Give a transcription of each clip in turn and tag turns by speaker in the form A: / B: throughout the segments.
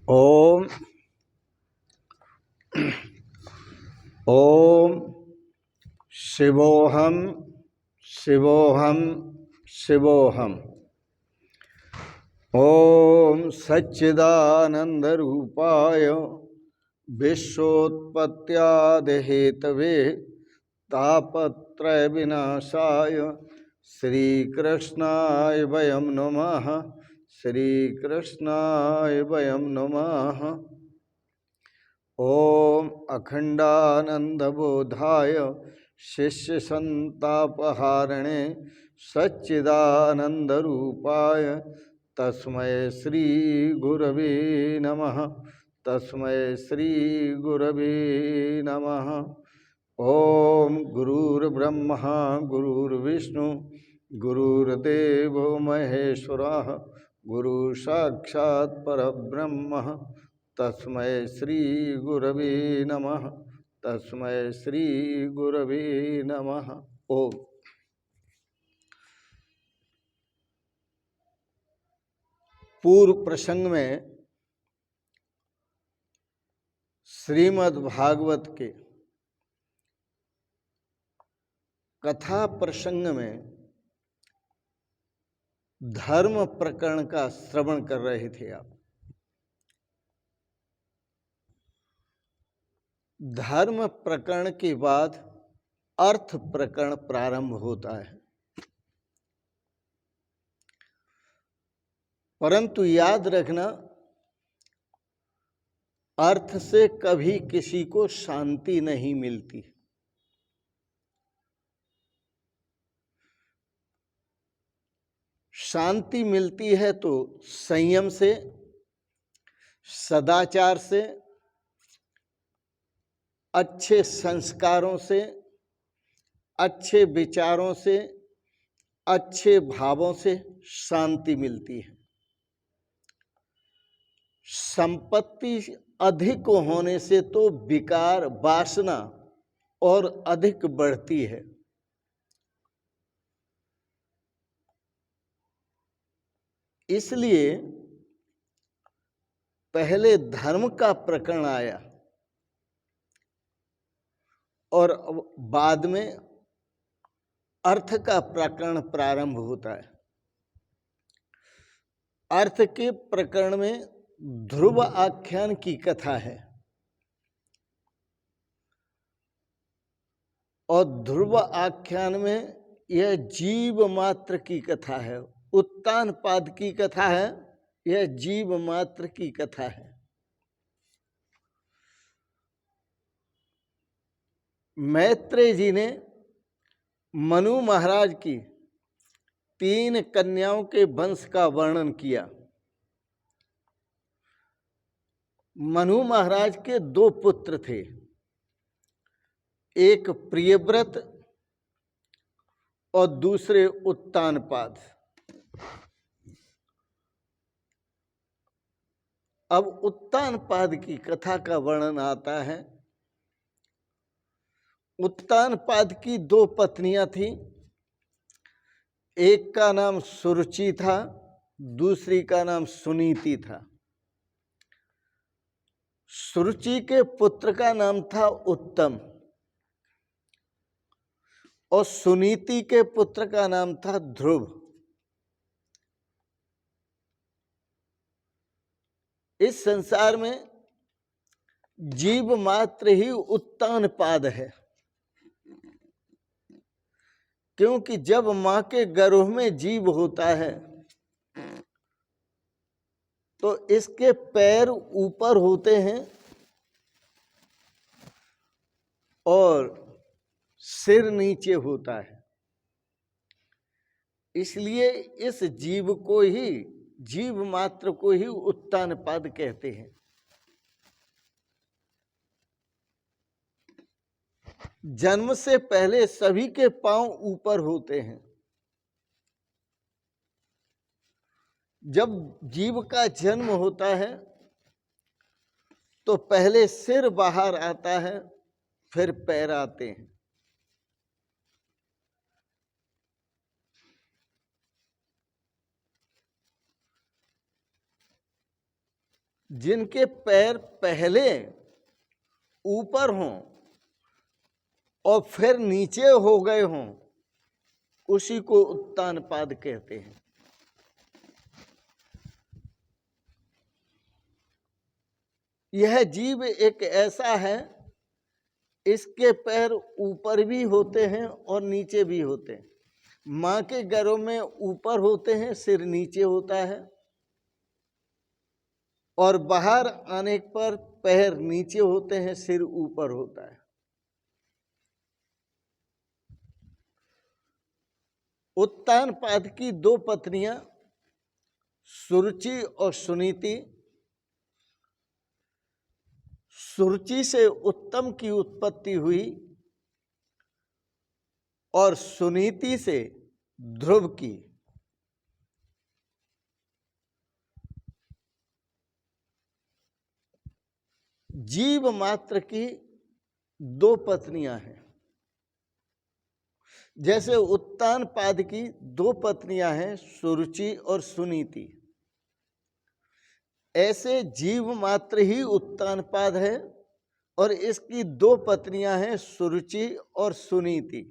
A: ओम ओम शिवोहम शिवोहम शिवोहम। ओम सच्चिदानंद रूपाय विश्वोत्पत्त्यादिहेतवे तापत्रय विनाशाय श्रीकृष्णाय वयं नमः। श्रीकृष्णाय वयं नमः। ओम अखंडानंदबोधाय शिष्यसंतापहारिणे सच्चिदानंदरूपाय तस्मै श्री गुरवे नमः। तस्मै श्री गुरवे नमः। ओम गुरुर्ब्रह्मा गुरुर्विष्णु गुरुर्देवो महेश्वरः गुरु साक्षात् परब्रह्म तस्मै श्री गुरवे नमः। तस्मै श्री गुरवे नमः। ओम। पूर्व प्रसंग में श्रीमद् भागवत के कथा प्रसंग में धर्म प्रकरण का श्रवण कर रहे थे आप। धर्म प्रकरण के बाद अर्थ प्रकरण प्रारंभ होता है, परंतु याद रखना अर्थ से कभी किसी को शांति नहीं मिलती। शांति मिलती है तो संयम से, सदाचार से, अच्छे संस्कारों से, अच्छे विचारों से, अच्छे भावों से शांति मिलती है। संपत्ति अधिक होने से तो विकार, वासना और अधिक बढ़ती है। इसलिए पहले धर्म का प्रकरण आया और बाद में अर्थ का प्रकरण प्रारंभ होता है। अर्थ के प्रकरण में ध्रुव आख्यान की कथा है और ध्रुव आख्यान में यह जीव मात्र की कथा है। उत्तानपाद की कथा है, यह जीव मात्र की कथा है। मैत्रेय जी ने मनु महाराज की 3 कन्याओं के वंश का वर्णन किया। मनु महाराज के 2 पुत्र थे, एक प्रियव्रत और दूसरे उत्तानपाद। अब उत्तानपाद की कथा का वर्णन आता है। उत्तानपाद की 2 पत्नियां थीं, एक का नाम सुरुचि था, दूसरी का नाम सुनीति था। सुरुचि के पुत्र का नाम था उत्तम और सुनीति के पुत्र का नाम था ध्रुव। इस संसार में जीव मात्र ही उत्तानपाद है, क्योंकि जब मां के गर्भ में जीव होता है तो इसके पैर ऊपर होते हैं और सिर नीचे होता है। इसलिए इस जीव को ही, जीव मात्र को ही उत्तानपाद कहते हैं। जन्म से पहले सभी के पांव ऊपर होते हैं। जब जीव का जन्म होता है तो पहले सिर बाहर आता है, फिर पैर आते हैं। जिनके पैर पहले ऊपर हों और फिर नीचे हो गए हों, उसी को उत्तानपाद कहते हैं। यह जीव एक ऐसा है, इसके पैर ऊपर भी होते हैं और नीचे भी होते हैं। माँ के गर्भ में ऊपर होते हैं, सिर नीचे होता है, और बाहर आने पर पैर नीचे होते हैं, सिर ऊपर होता है। उत्तानपाद की दो पत्नियां सुरुचि और सुनीति। सुरुचि से उत्तम की उत्पत्ति हुई और सुनीति से ध्रुव की। जीव मात्र की दो पत्नियां हैं। जैसे उत्तानपाद की दो पत्नियां हैं, सुरुचि और सुनीति, ऐसे जीव मात्र ही उत्तानपाद है और इसकी दो पत्नियां हैं, सुरुचि और सुनीति।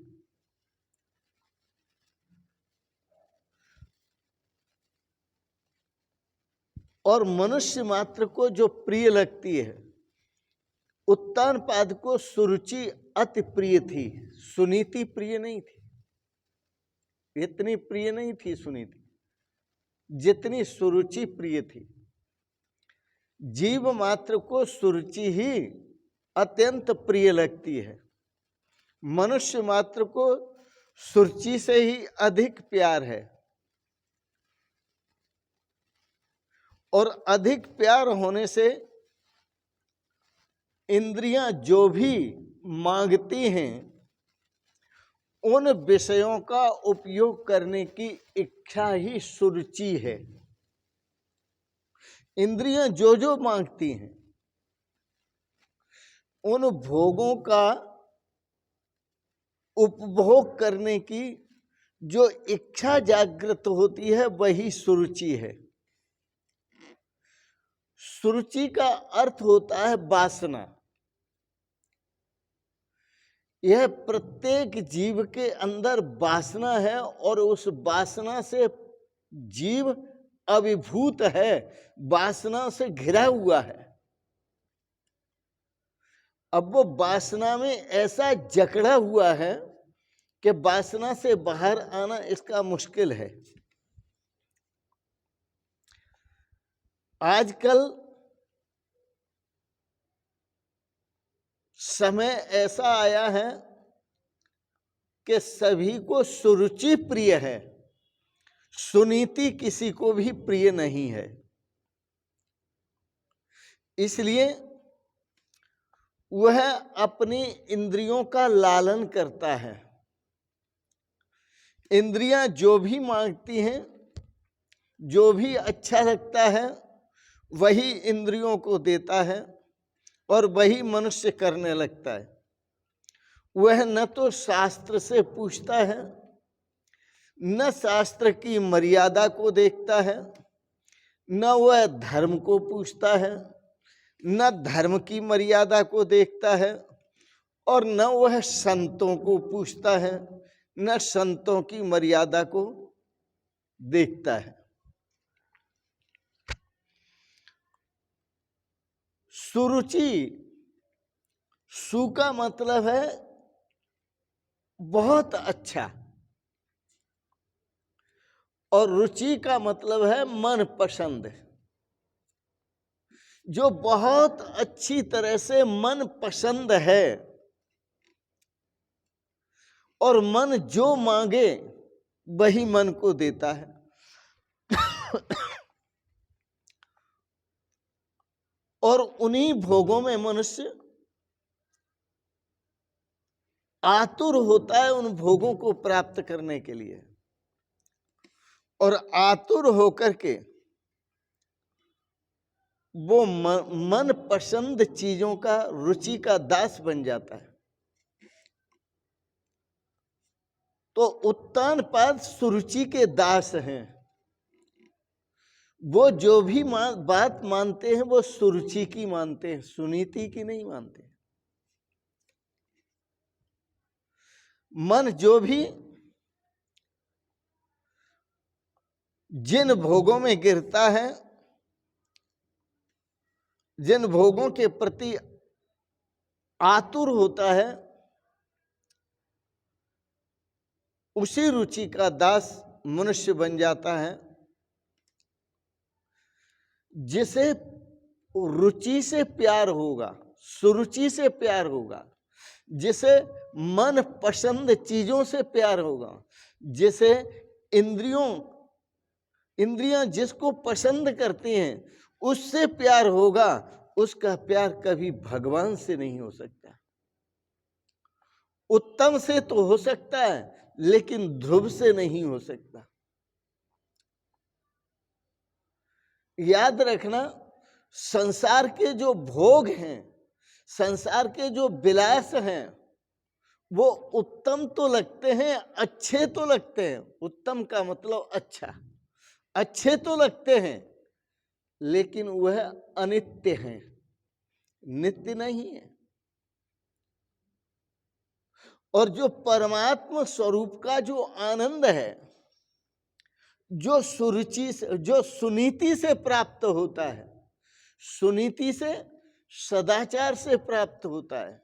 A: और मनुष्य मात्र को जो प्रिय लगती है, उत्तानपाद को सुरुचि अति प्रिय थी, सुनीति प्रिय नहीं थी। इतनी प्रिय नहीं थी सुनीति जितनी सुरुचि प्रिय थी। जीव मात्र को सुरुचि ही अत्यंत प्रिय लगती है। मनुष्य मात्र को सुरुचि से ही अधिक प्यार है, और अधिक प्यार होने से इंद्रियां जो भी मांगती हैं, उन विषयों का उपयोग करने की इच्छा ही सुरुचि है। इंद्रियां जो जो मांगती हैं, उन भोगों का उपभोग करने की जो इच्छा जागृत होती है, वही सुरुचि है। सुरुचि का अर्थ होता है वासना। यह प्रत्येक जीव के अंदर वासना है और उस वासना से जीव अभिभूत है, वासना से घिरा हुआ है। अब वो वासना में ऐसा जकड़ा हुआ है कि वासना से बाहर आना इसका मुश्किल है। आजकल समय ऐसा आया है कि सभी को सुरुचि प्रिय है, सुनीति किसी को भी प्रिय नहीं है। इसलिए वह अपनी इंद्रियों का लालन करता है। इंद्रियां जो भी मांगती हैं, जो भी अच्छा लगता है, वही इंद्रियों को देता है और वही मनुष्य करने लगता है। वह न तो शास्त्र से पूछता है, न शास्त्र की मर्यादा को देखता है, न वह धर्म को पूछता है, न धर्म की मर्यादा को देखता है, और न वह संतों को पूछता है, न संतों की मर्यादा को देखता है। सुरुचि, सु का मतलब है बहुत अच्छा, और रुचि का मतलब है मन पसंद। जो बहुत अच्छी तरह से मन पसंद है, और मन जो मांगे वही मन को देता है। और उन्हीं भोगों में मनुष्य आतुर होता है, उन भोगों को प्राप्त करने के लिए, और आतुर होकर के वो मन पसंद चीजों का, रुचि का दास बन जाता है। तो उत्तानपाद सुरुचि के दास हैं। वो जो भी बात मानते हैं वो सुरुचि की मानते हैं, सुनीति की नहीं मानते। मन जो भी जिन भोगों में गिरता है, जिन भोगों के प्रति आतुर होता है, उसी रुचि का दास मनुष्य बन जाता है। जिसे रुचि से प्यार होगा, सुरुचि से प्यार होगा, जिसे मन पसंद चीजों से प्यार होगा, जिसे इंद्रियां जिसको पसंद करती हैं उससे प्यार होगा, उसका प्यार कभी भगवान से नहीं हो सकता। उत्तम से तो हो सकता है लेकिन ध्रुव से नहीं हो सकता। याद रखना, संसार के जो भोग हैं, संसार के जो विलास हैं, वो उत्तम तो लगते हैं, अच्छे तो लगते हैं। उत्तम का मतलब अच्छा, अच्छे तो लगते हैं, लेकिन वह अनित्य हैं, नित्य नहीं है। और जो परमात्मा स्वरूप का जो आनंद है, जो सुरुचि से, जो सुनीति से प्राप्त होता है, सुनीति से, सदाचार से प्राप्त होता है,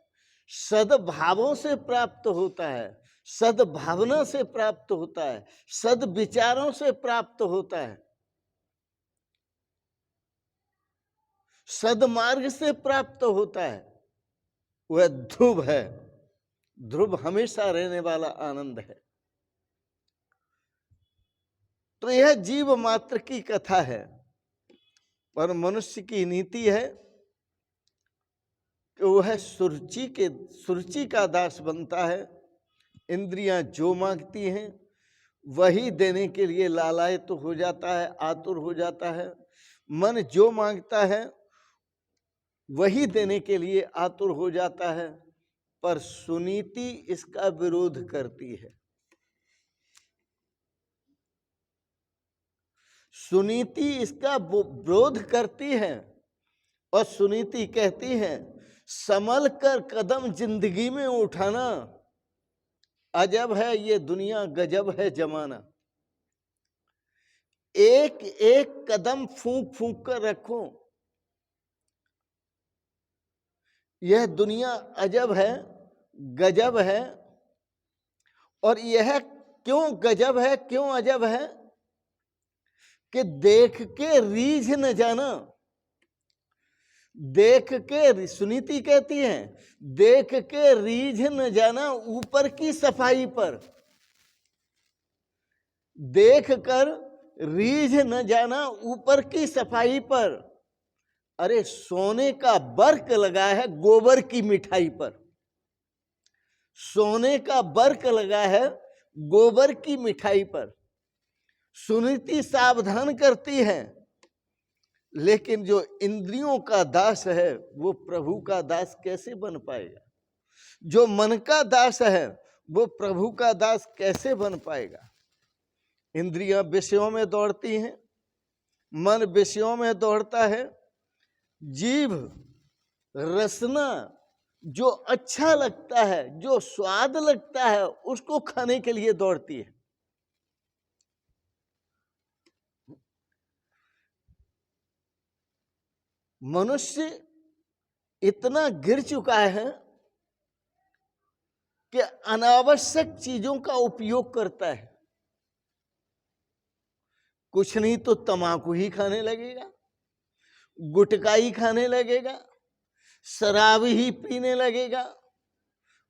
A: सद्भावों से प्राप्त होता है, सद्भावना से प्राप्त होता है, सद्विचारों से प्राप्त होता है, सद्मार्ग से प्राप्त होता है, वह ध्रुव है। ध्रुव हमेशा रहने वाला आनंद है। तो यह जीव मात्र की कथा है, पर मनुष्य की नीति है कि वह सुरुचि का दास बनता है। इंद्रियां जो मांगती हैं वही देने के लिए लालायित तो हो जाता है, आतुर हो जाता है। मन जो मांगता है वही देने के लिए आतुर हो जाता है, पर सुनीति इसका विरोध करती है। सुनीति इसका विरोध करती है और सुनीति कहती है, संभल कर कदम जिंदगी में उठाना, अजब है ये दुनिया, गजब है जमाना। एक एक कदम फूंक फूंक कर रखो। यह दुनिया अजब है, गजब है। और यह क्यों गजब है, क्यों अजब है कि देख के रीझ न जाना। देख के, सुनीति कहती है, देख के रीझ न जाना ऊपर की सफाई पर। देख कर रीझ न जाना ऊपर की सफाई पर। अरे सोने का बर्क लगा है गोबर की मिठाई पर। सोने का बर्क लगा है गोबर की मिठाई पर। सुनीति सावधान करती है, लेकिन जो इंद्रियों का दास है वो प्रभु का दास कैसे बन पाएगा? जो मन का दास है वो प्रभु का दास कैसे बन पाएगा? इंद्रियां विषयों में दौड़ती हैं, मन विषयों में दौड़ता है, जीभ रसना जो अच्छा लगता है, जो स्वाद लगता है, उसको खाने के लिए दौड़ती है। मनुष्य इतना गिर चुका है कि अनावश्यक चीजों का उपयोग करता है। कुछ नहीं तो तंबाकू ही खाने लगेगा, गुटखा ही खाने लगेगा, शराब ही पीने लगेगा,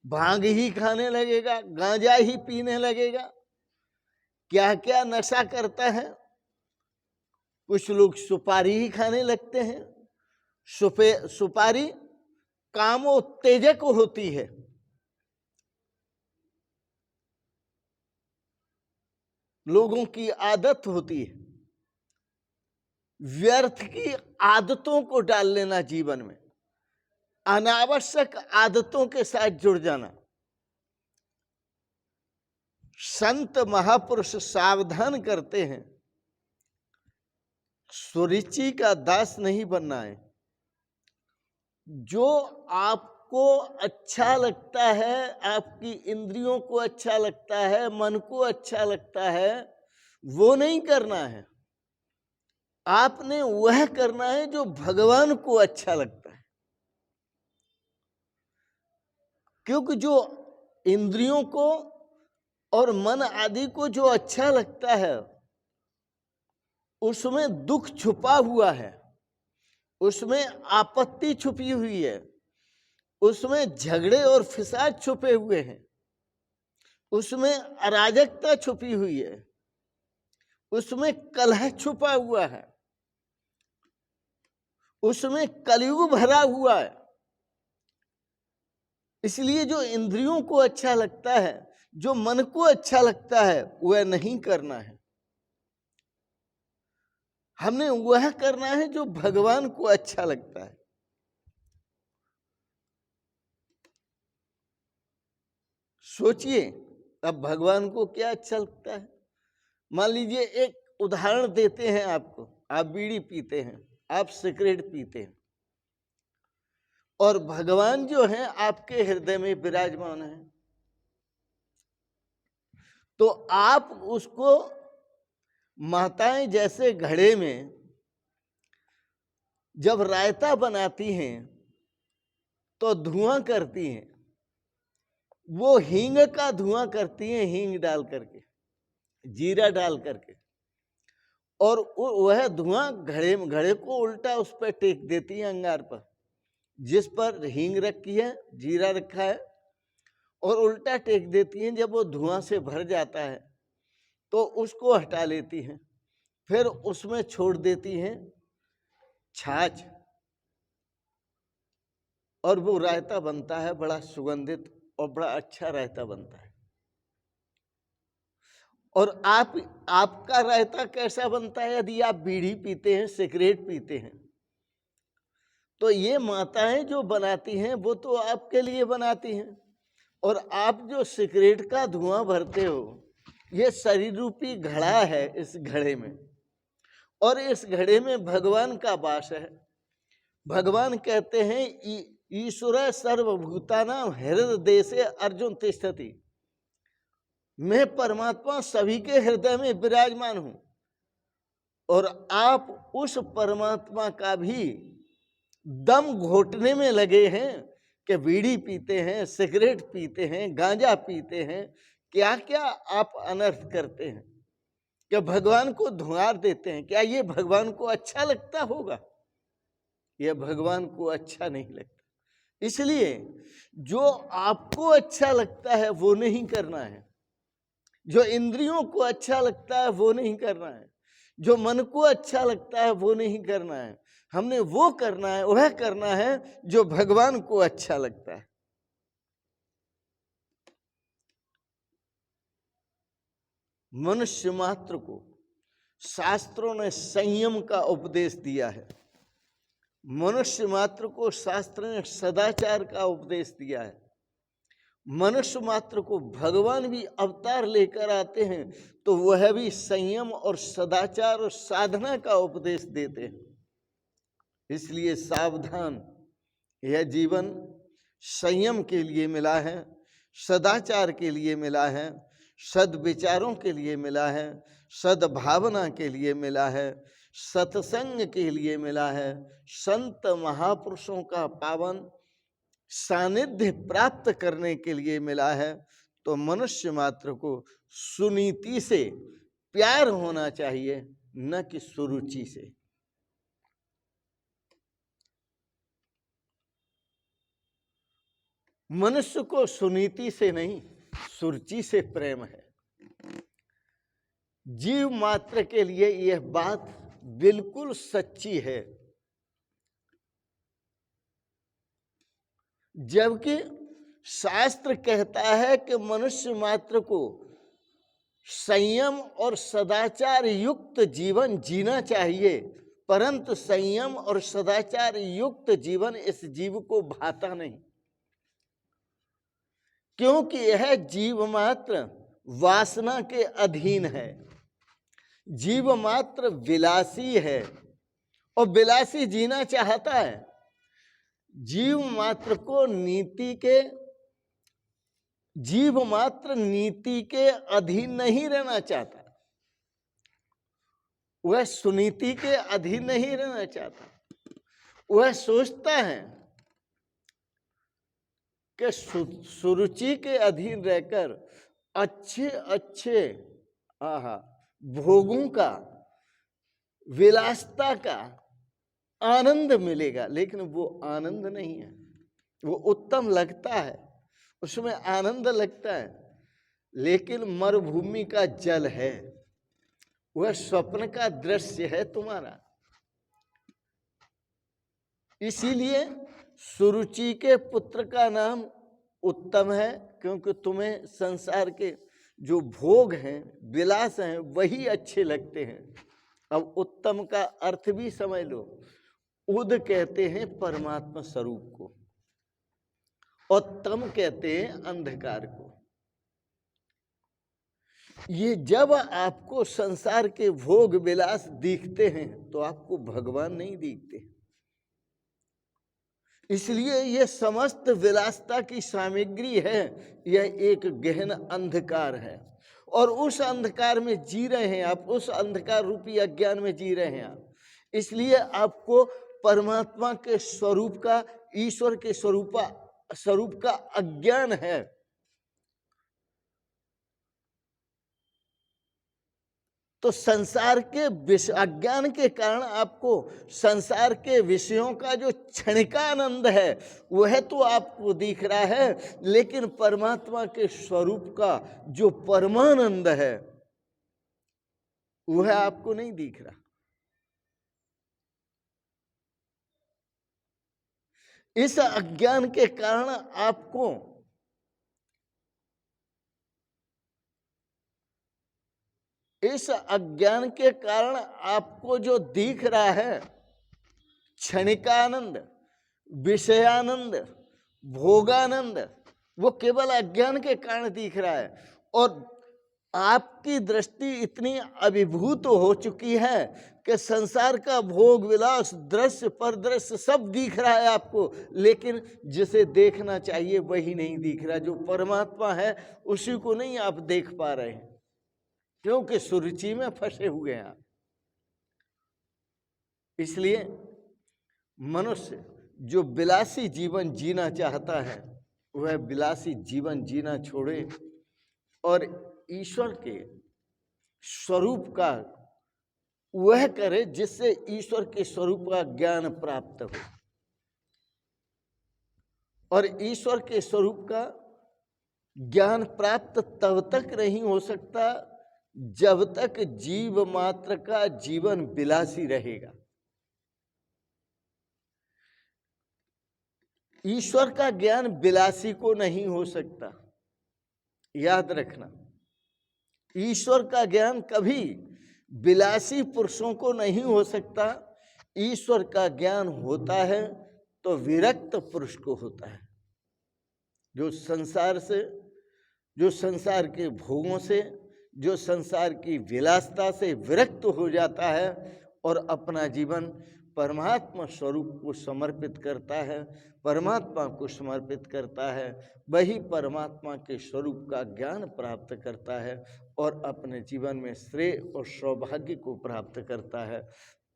A: भांग ही खाने लगेगा, गांजा ही पीने लगेगा। क्या क्या नशा करता है। कुछ लोग सुपारी ही खाने लगते हैं। सुपारी कामोत्तेजक होती है। लोगों की आदत होती है व्यर्थ की आदतों को डाल लेना जीवन में, अनावश्यक आदतों के साथ जुड़ जाना। संत महापुरुष सावधान करते हैं, सुरुचि का दास नहीं बनना है। जो आपको अच्छा लगता है, आपकी इंद्रियों को अच्छा लगता है, मन को अच्छा लगता है, वो नहीं करना है। आपने वह करना है जो भगवान को अच्छा लगता है। क्योंकि जो इंद्रियों को और मन आदि को जो अच्छा लगता है, उसमें दुख छुपा हुआ है, उसमें आपत्ति छुपी हुई है, उसमें झगड़े और फिसाद छुपे हुए हैं, उसमें अराजकता छुपी हुई है, उसमें कलह छुपा हुआ है, उसमें कलयुग भरा हुआ है। इसलिए जो इंद्रियों को अच्छा लगता है, जो मन को अच्छा लगता है, वह नहीं करना है। हमने वह करना है जो भगवान को अच्छा लगता है। सोचिए, अब भगवान को क्या अच्छा लगता है। मान लीजिए, एक उदाहरण देते हैं आपको। आप बीड़ी पीते हैं, आप सिगरेट पीते हैं, और भगवान जो है आपके हृदय में विराजमान है। तो आप उसको माताएं जैसे घड़े में जब रायता बनाती हैं तो धुआं करती हैं, वो हींग का धुआं करती हैं, हींग डाल करके, जीरा डाल करके, और वह धुआं घड़े को उल्टा उस पर टेक देती है, अंगार पर, जिस पर हींग रखी है, जीरा रखा है, और उल्टा टेक देती हैं। जब वो धुआं से भर जाता है तो उसको हटा लेती हैं, फिर उसमें छोड़ देती हैं छाछ, और वो रायता बनता है, बड़ा सुगंधित और बड़ा अच्छा रायता बनता है। और आपका रायता कैसा बनता है? यदि आप बीड़ी पीते हैं, सिगरेट पीते हैं, तो ये माताएं जो बनाती हैं वो तो आपके लिए बनाती हैं, और आप जो सिगरेट का धुआं भरते हो, ये शरीर रूपी घड़ा है इस घड़े में, और इस घड़े में भगवान का वास है। भगवान कहते हैं, ईश्वर सर्वभूतानां हृदय से अर्जुन तिष्ठति। मैं परमात्मा सभी के हृदय में विराजमान हूं, और आप उस परमात्मा का भी दम घोटने में लगे हैं कि बीड़ी पीते हैं, सिगरेट पीते हैं, गांजा पीते हैं, क्या क्या आप अनर्थ करते हैं, क्या भगवान को धुआर देते हैं। क्या ये भगवान को अच्छा लगता होगा? यह भगवान को अच्छा नहीं लगता। इसलिए जो आपको अच्छा लगता है वो नहीं करना है, जो इंद्रियों को अच्छा लगता है वो नहीं करना है, जो मन को अच्छा लगता है वो नहीं करना है। हमने वो करना है, वह करना है जो भगवान को अच्छा लगता है। मनुष्य मात्र को शास्त्रों ने संयम का उपदेश दिया है। मनुष्य मात्र को शास्त्र ने सदाचार का उपदेश दिया है। मनुष्य मात्र को भगवान भी अवतार लेकर आते हैं तो वह भी संयम और सदाचार और साधना का उपदेश देते हैं। इसलिए सावधान, यह जीवन संयम के लिए मिला है, सदाचार के लिए मिला है, सद्विचारों के लिए मिला है, सद्भावना के लिए मिला है, सत्संग के लिए मिला है, संत महापुरुषों का पावन सानिध्य प्राप्त करने के लिए मिला है। तो मनुष्य मात्र को सुनीति से प्यार होना चाहिए, न कि सुरुचि से। मनुष्य को सुनीति से नहीं, सुरुचि से प्रेम है। जीव मात्र के लिए यह बात बिल्कुल सच्ची है, जबकि शास्त्र कहता है कि मनुष्य मात्र को संयम और सदाचार युक्त जीवन जीना चाहिए, परंतु संयम और सदाचार युक्त जीवन इस जीव को भाता नहीं, क्योंकि यह जीव मात्र वासना के अधीन है, जीव मात्र विलासी है, और विलासी जीना चाहता है। जीव मात्र नीति के अधीन नहीं रहना चाहता, वह सुनीति के अधीन नहीं रहना चाहता। वह सोचता है कि सुरुचि के अधीन रहकर अच्छे अच्छे भोगों का, विलासता का आनंद मिलेगा, लेकिन वो आनंद नहीं है। वो उत्तम लगता है, उसमें आनंद लगता है, लेकिन मरुभूमि का जल है, वह स्वप्न का दृश्य है तुम्हारा। इसीलिए सुरुचि के पुत्र का नाम उत्तम है, क्योंकि तुम्हें संसार के जो भोग हैं, विलास हैं, वही अच्छे लगते हैं। अब उत्तम का अर्थ भी समझ लो। उद कहते हैं परमात्मा स्वरूप को, और तम कहते हैं अंधकार को। ये जब आपको संसार के भोग विलास दिखते हैं तो आपको भगवान नहीं दिखते। इसलिए ये समस्त विलासता की सामग्री है, यह एक गहन अंधकार है, और उस अंधकार में जी रहे हैं आप, उस अंधकार रूपी अज्ञान में जी रहे हैं आप। इसलिए आपको परमात्मा के स्वरूप का, ईश्वर के स्वरूप का अज्ञान है। तो संसार के अज्ञान के कारण आपको संसार के विषयों का जो क्षणिकानंद है वह तो आपको दिख रहा है, लेकिन परमात्मा के स्वरूप का जो परमानंद है वह आपको नहीं दिख रहा। इस अज्ञान के कारण आपको जो दिख रहा है क्षणिकानंद, विषयानंद, भोगानंद, वो केवल अज्ञान के कारण दिख रहा है। और आपकी दृष्टि इतनी अभिभूत हो चुकी है कि संसार का भोग विलास, दृश्य परदृश्य सब दिख रहा है आपको, लेकिन जिसे देखना चाहिए वही नहीं दिख रहा। जो परमात्मा है उसी को नहीं आप देख पा रहे हैं, क्योंकि सुरुचि में फंसे हुए हैं आप। इसलिए मनुष्य जो विलासी जीवन जीना चाहता है वह विलासी जीवन जीना छोड़े और ईश्वर के स्वरूप का वह करे जिससे ईश्वर के स्वरूप का ज्ञान प्राप्त हो। और ईश्वर के स्वरूप का ज्ञान प्राप्त तब तक नहीं हो सकता जब तक जीव मात्र का जीवन विलासी रहेगा। ईश्वर का ज्ञान विलासी को नहीं हो सकता, याद रखना। ईश्वर का ज्ञान कभी विलासी पुरुषों को नहीं हो सकता। ईश्वर का ज्ञान होता है तो विरक्त पुरुष को होता है, जो संसार से, जो संसार के भोगों से, जो संसार की विलासता से विरक्त हो जाता है और अपना जीवन परमात्मा स्वरूप को समर्पित करता है, परमात्मा को समर्पित करता है, वही परमात्मा के स्वरूप का ज्ञान प्राप्त करता है और अपने जीवन में श्रेय और सौभाग्य को प्राप्त करता है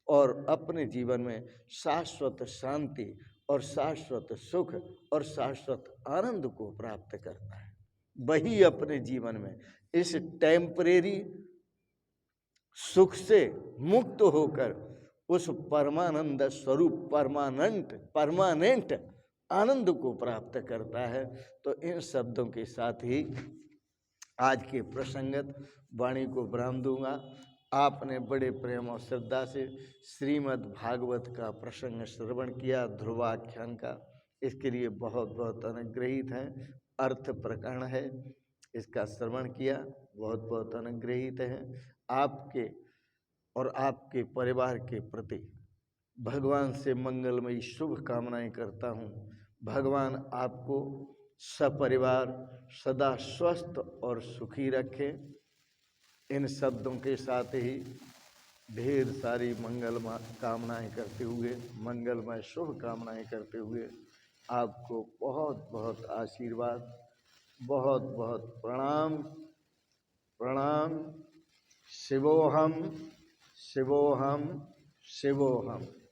A: और अपने जीवन में शाश्वत शांति और शाश्वत सुख और शाश्वत आनंद को प्राप्त करता है। वही अपने जीवन में इस टेम्परेरी सुख से मुक्त होकर उस परमानंद स्वरूप परमानेंट आनंद को प्राप्त करता है। तो इन शब्दों के साथ ही आज के प्रसंगत वाणी को विराम दूंगा। आपने बड़े प्रेम और श्रद्धा से श्रीमद् भागवत का प्रसंग श्रवण किया, ध्रुवाख्यान का, इसके लिए बहुत बहुत अनुग्रहित हैं। अर्थ प्रकरण है, इसका श्रवण किया, बहुत बहुत अनुग्रहित हैं। आपके और आपके परिवार के प्रति भगवान से मंगलमयी शुभ कामनाएं करता हूँ। भगवान आपको सपरिवार सदा स्वस्थ और सुखी रखे। इन शब्दों के साथ ही ढेर सारी कामनाएं करते हुए, मंगलमय शुभ कामनाएं करते हुए आपको बहुत बहुत आशीर्वाद, बहुत बहुत प्रणाम। प्रणाम। शिवोहम शिवोहम शिवोहम।